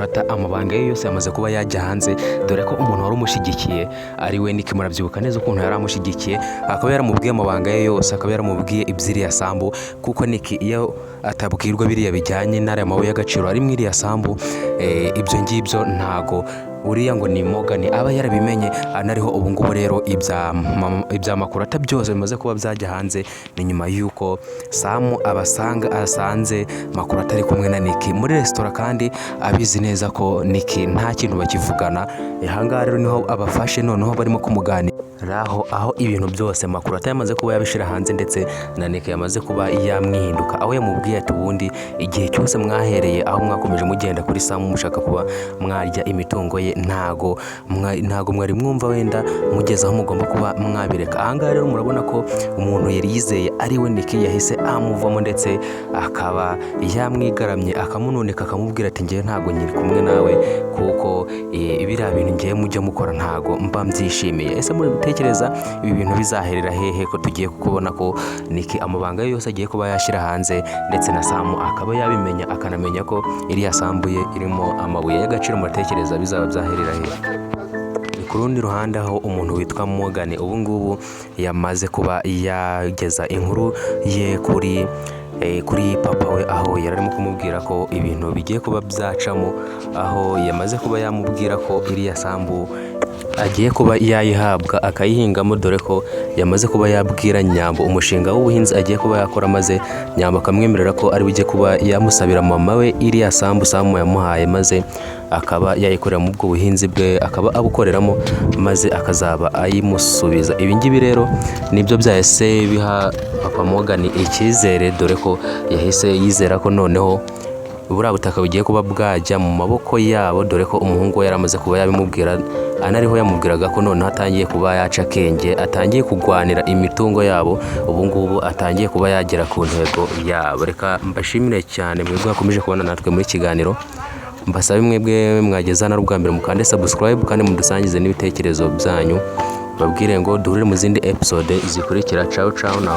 Makurata amabanga ye yose yamaze kuba yajya hanze, dore ko umuntu wari umushyigikiye ari we Nick, murabyibuka neza ukuntu yari amushyigikiye, akaba yaramubwiye amabanga ye yose, akaba yaramubwiye iby'iriya sambu, kuko Nick iyo atabwirwa biriya bijyanye n'ariya mabuye y'agaciro ari muri iriya sambu, ibyo ngibyo ntago uriya ngo ni Morgan aba yarabimenye anariho. Ubu ngubu rero ibya Makurata byose bimaze kuba byajya hanze, ni nyuma y'uko Samu asanze Makurata ari kumwe na Nick muri resitora, kandi abizi neza ko Nick nta kintu bakivugana. Ahangaha rero niho abafashe, noneho barimo kumuganiraho, aho ibintu byose Makurata yamaze kuba yabishira hanze, ndetse na Nick yamaze kuba yamwihinduka, aho yamubwiye ati ubundi igihe cyose mwahereye aho mwakomeje mugenda kuri Samu mushaka kuba mwarya imitungo ye, ntago mwari mwumva wenda mugeze aho mugomba kuba mwabireka. Ahangaha rero murabona ko umuntu yari yizeye ari we Nick yahise amuvamo, ndetse akaba yamwigaramye akamunoneka, akamubwira ati ngewe ntago nyiri kumwe nawe, kuko biriya bintu ngewe mujya mukora ntago mba mbyishimiye. Ese muri gutekereza ibi bintu bizaherera hehe, ko tugiye kubona ko Nick amabanga yose agiye kuba yashyira hanze, ndetse na Samu akaba yabimenya, akanamenya ko iriya sambu ye irimo amabuye y'agaciro. Muratekereza bizaba byaherera hehe? Ku rundi ruhande, aho umuntu witwa Morgan ubu ngubu yamaze kuba yageza inkuru ye kuri papa we, aho yari arimo kumubwira ko ibintu bigiye kuba byacamo, aho yamaze kuba yamubwira ko iriya sambu agiye kuba yayihabwa akayihingamo, dore ko yamaze kuba yabwira Nyambo umushinga w'ubuhinzi agiye kuba yakora, maze Nyambo akamwemerera ko ari bujye kuba yamusabira mama we iriya sambu Samu yamuhaye, maze akaba yayikorera mu bwo buhinzi bwe, akaba abukoreramo, maze akazaba ayimusubiza. Ibi ngibi rero nibyo byahise biha papa Morgan icyizere, dore ko yahise yizera ko noneho buriya butaka bugiye kuba bwajya mu maboko yabo, dore ko umuhungu we yaramaze kuba yabimubwira, anariho yamubwiraga ko noneho atangiye kuba yaca akenge, atangiye kugwanira imitungo yabo, ubu ngubu atangiye kuba yagera ku ntego yabo. Reka mbashimire cyane mwebwe mwakomeje kubona natwe muri kiganiro, mbasabe mwebwe mwageza na rubwa mbere mukande subscribe, kandi mudusangize n'ibitekerezo byanyu, babwire ngo duhurire mu zindi episode zikurikira. Ciao ciao na